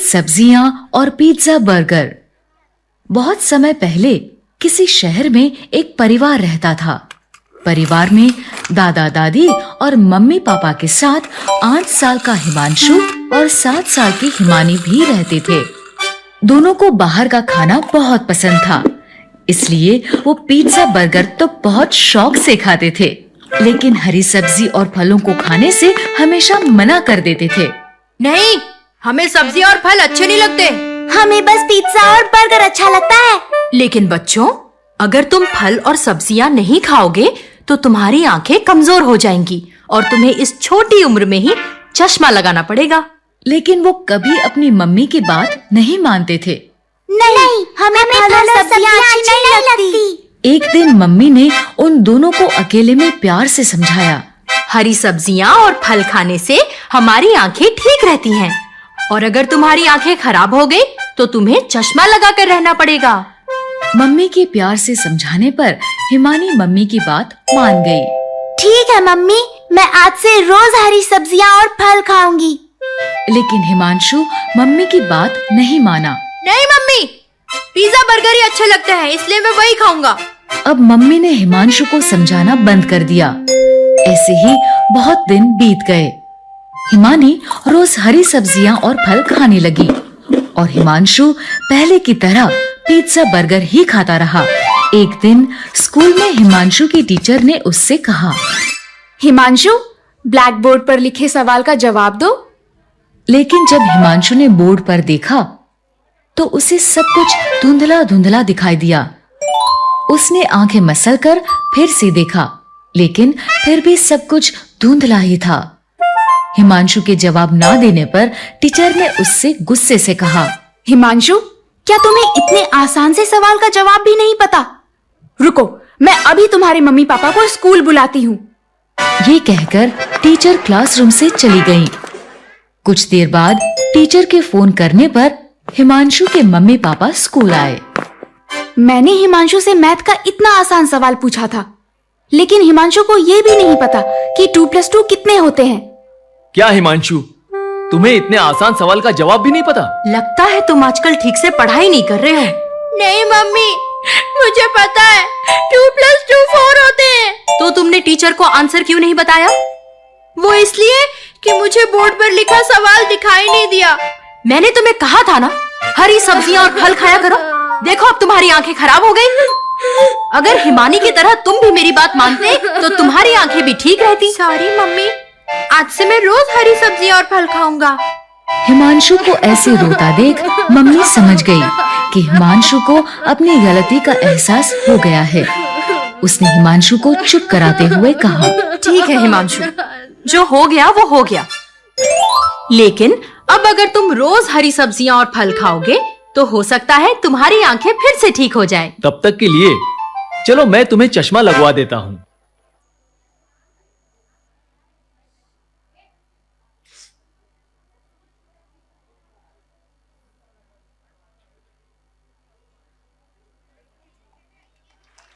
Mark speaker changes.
Speaker 1: सब्जियां और pizza burger. बहुत समय पहले किसी शहर में एक परिवार रहता था। परिवार में दादा दादी और मम्मी पापा के साथ 8 साल का हिमांशु और 7 साल की हिमानी भी रहते थे। दोनों को बाहर का खाना बहुत पसंद था, इसलिए वो पिज्जा बर्गर तो बहुत शौक से खाते थे, लेकिन हरी सब्जी और फलों को खाने से हमेशा मना कर देते थे।
Speaker 2: नहीं, हमें सब्जी और फल अच्छे नहीं लगते।
Speaker 3: हमें बस पिज्जा और बर्गर अच्छा लगता है।
Speaker 2: लेकिन बच्चों, अगर तुम फल और सब्जियां नहीं खाओगे तो तुम्हारी आंखें कमजोर हो जाएंगी और तुम्हें इस छोटी उम्र में ही चश्मा लगाना पड़ेगा।
Speaker 1: लेकिन वो कभी अपनी मम्मी की बात नहीं मानते थे।
Speaker 3: नहीं, हमें फल और सब्जियां अच्छी नहीं लगती।
Speaker 1: एक दिन मम्मी ने उन दोनों को अकेले में प्यार से समझाया।
Speaker 2: हरी सब्जियां और फल खाने से हमारी आंखें ठीक रहती हैं, और अगर तुम्हारी आंखें खराब हो गई तो तुम्हें चश्मा लगाकर रहना पड़ेगा।
Speaker 1: मम्मी के प्यार से समझाने पर हिमानी मम्मी की बात मान गई।
Speaker 3: ठीक है मम्मी, मैं आज से रोज हरी सब्जियां और फल खाऊंगी।
Speaker 1: लेकिन हिमांशु मम्मी की बात नहीं माना।
Speaker 2: नहीं मम्मी, पिज्जा बर्गर ही अच्छे लगते हैं, इसलिए मैं वही खाऊंगा।
Speaker 1: अब मम्मी ने हिमांशु को समझाना बंद कर दिया। ऐसे ही बहुत दिन बीत गए। हिमानी रोज हरी सब्जियां और फल खाने लगी और हिमांशु पहले की तरह पिज्जा बर्गर ही खाता रहा। एक दिन स्कूल में हिमांशु की टीचर ने उससे कहा,
Speaker 4: हिमांशु, ब्लैक बोर्ड पर लिखे सवाल का जवाब दो।
Speaker 1: लेकिन जब हिमांशु ने बोर्ड पर देखा तो उसे सब कुछ धुंधला धुंधला दिखाई दिया। उसने आंखें मसलकर फिर से देखा, लेकिन फिर भी सब कुछ धुंधला ही था। हिमांशु के जवाब ना देने पर टीचर ने उससे गुस्से से कहा,
Speaker 4: हिमांशु, क्या तुम्हें इतने आसान से सवाल का जवाब भी नहीं पता? रुको, मैं अभी तुम्हारे मम्मी पापा को स्कूल बुलाती हूँ।
Speaker 1: ये कहकर टीचर क्लासरूम से चली गईं। कुछ देर बाद टीचर के फोन करने पर हिमांशु के मम्मी पापा स्कूल आए।
Speaker 4: मैंने हिमांशु से मैथ का इतना आसान सवाल पूछा था, लेकिन हिमांशु को ये भी नहीं पता कि 2+2 कितने होते हैं।
Speaker 5: क्या हिमांशु, तुम्हें इतने आसान सवाल का जवाब भी नहीं पता?
Speaker 2: लगता है तुम आजकल ठीक से पढ़ाई नहीं कर रहे हो। नहीं मम्मी, मुझे पता है 2+2 4 होते हैं। तो तुमने टीचर को आंसर क्यों नहीं बताया? वो इसलिए कि मुझे बोर्ड पर लिखा सवाल दिखाई नहीं दिया। मैंने तुम्हें कहा था ना, हरी सब्जियां और फल खाया करो। देखो अब तुम्हारी आंखें खराब हो गई। अगर हिमानी की तरह तुम भी मेरी बात मानते तो तुम्हारी आंखें भी ठीक रहती। सॉरी मम्मी, आज से मैं रोज हरी सब्जियां और फल खाऊंगा।
Speaker 1: हिमांशु को ऐसे रोता देख मम्मी समझ गई कि हिमांशु को अपनी गलती का एहसास हो गया है। उसने हिमांशु को चुप कराते हुए कहा,
Speaker 2: ठीक है हिमांशु, जो हो गया वो हो गया। लेकिन अब अगर तुम रोज हरी सब्जियां और फल खाओगे तो हो सकता है तुम्हारी आंखें फिर से ठीक हो जाएं।
Speaker 5: तब तक के लिए चलो मैं तुम्हें चश्मा लगवा देता हूँ।